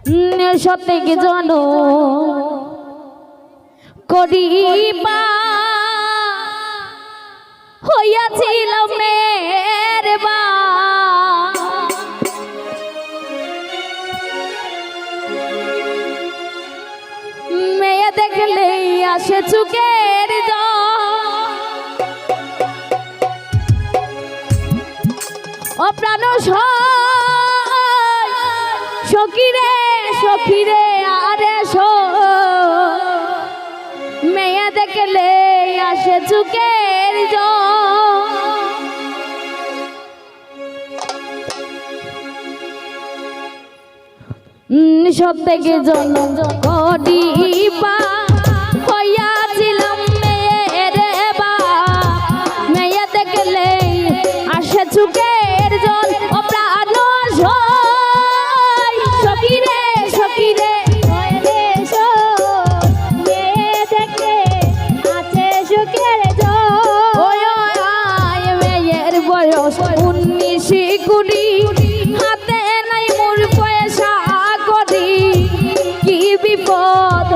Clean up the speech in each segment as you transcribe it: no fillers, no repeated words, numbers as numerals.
সত্যি জন করিবা হইয়াছিল মেরবা মেয়ে দেখলে আসে চুকের অপ্রাণ সখীরে সখীরে আরে মেয়ে দেখলে আসে চুকের সত্যকে জনম করিবা হইয়াছিলাম মেরে বা মেয়ে দেখলে আসে চুকের জল ও প্রাণ সখীরে সখীরে মেয়ের বয়স 19 কুড়ি হাতে নাই মোর পয়সা করি কি বিপদ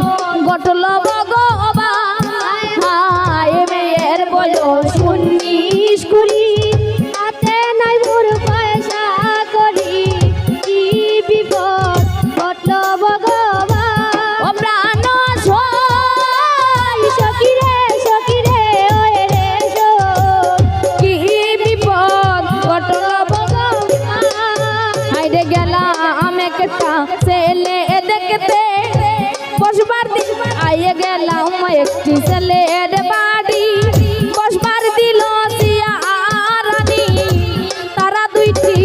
ঘটল ভগবান মেয়ের বয়স 19 কুড়ি হাতে নাই মোর পয়সা করি কি বিপদ ঘটল ভগবান ও প্রাণ সখীরে সখীরে ওরে রে কি বিপদ ঘটল ভগবান হাইরে গেলাম একটা ছেলে দেখতে বসবার দিন আইয়ে গেলাম একটি ছেলের বাড়ি বসবার দিল চিয়ারানি তারা দুইটি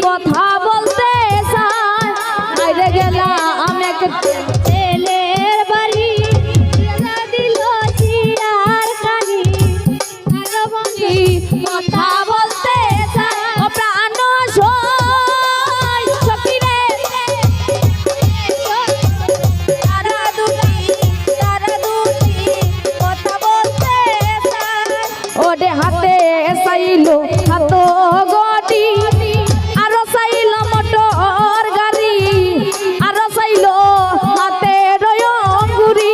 কথা বলতে চায় আইরে গেলাম একটা ছেলের বাড়ি দিল চিয়ারানি তারা বলি কথা বলতে চায় ও প্রাণ ওরে হাতে চাইলো হাত গটি আরো চাইলো মোটর গাড়ি আরো চাইলো হাতে রয়ঙ্গুরি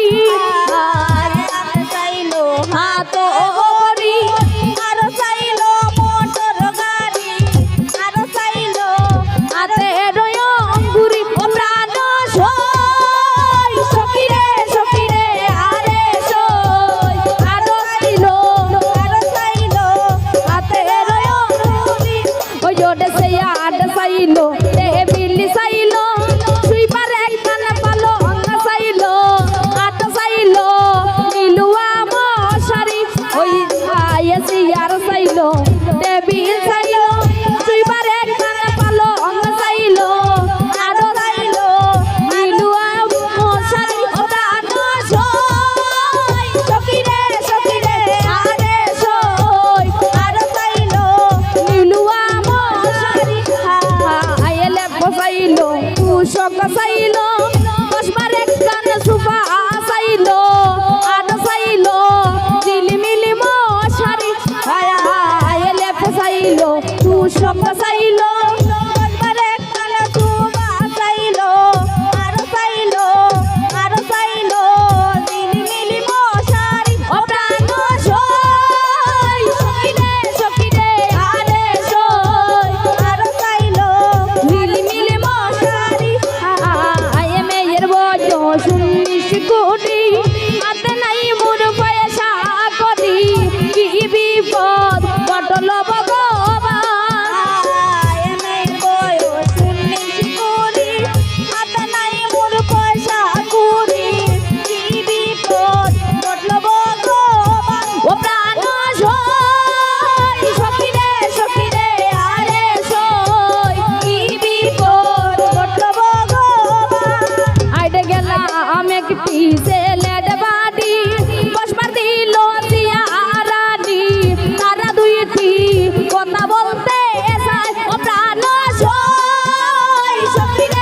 চাইলো হাত গড়ি আরো চাইলো মোটর গাড়ি আরো চাইলো হাতে রয়ঙ্গুরি ও প্রাণ সখীরে সখীরে আরে আরো চাইলো চাইলো বিল্লি চাইলো সুইপার একখান পালো অঙ্গা চাইলো আট চাইলো মিলুয়া মশারি ওই আইএসি আর চাইলো টেবিল চাইলো সুইপার একখান পালো অঙ্গা চাইলো আট চাইলো মিলুয়া মশারি ওটা আট সখীরে সখীরে আরে আর চাইলো মিলুয়া মশারি আইলে বসাইলো তুষক চাইলো বসবার একখান সুফা চাইলো আট চাইলো ঝিলিমিলি মশারি আইলে বসাইলো তুষক চাইলো বসবার একখান সুফা চাইলো আর চাইলো ঝিলিমিলি মশারি ও প্রাণ সখীরে সখীরে আরে আর চাইলো ঝিলিমিলি মশারি মেয়ের বয়স 19 কোটি হাতে নাই মোর পয়সা করি কি বিপদ ঘটল ভগবান মেয়ের বয়স 19 কোটি হাতে নাই মোর পয়সা করি কি বিপদ ঘটল ভগবান ও প্রাণ সখীরে সখীরে আরে কি বিপদ ঘটল ভগবান আইডে গেলাম একটি ছেলের বাড়ি বসবার দিল চিয়ারানি তারা দুইটি কথা বলতে চায় ও প্রাণ সখীরে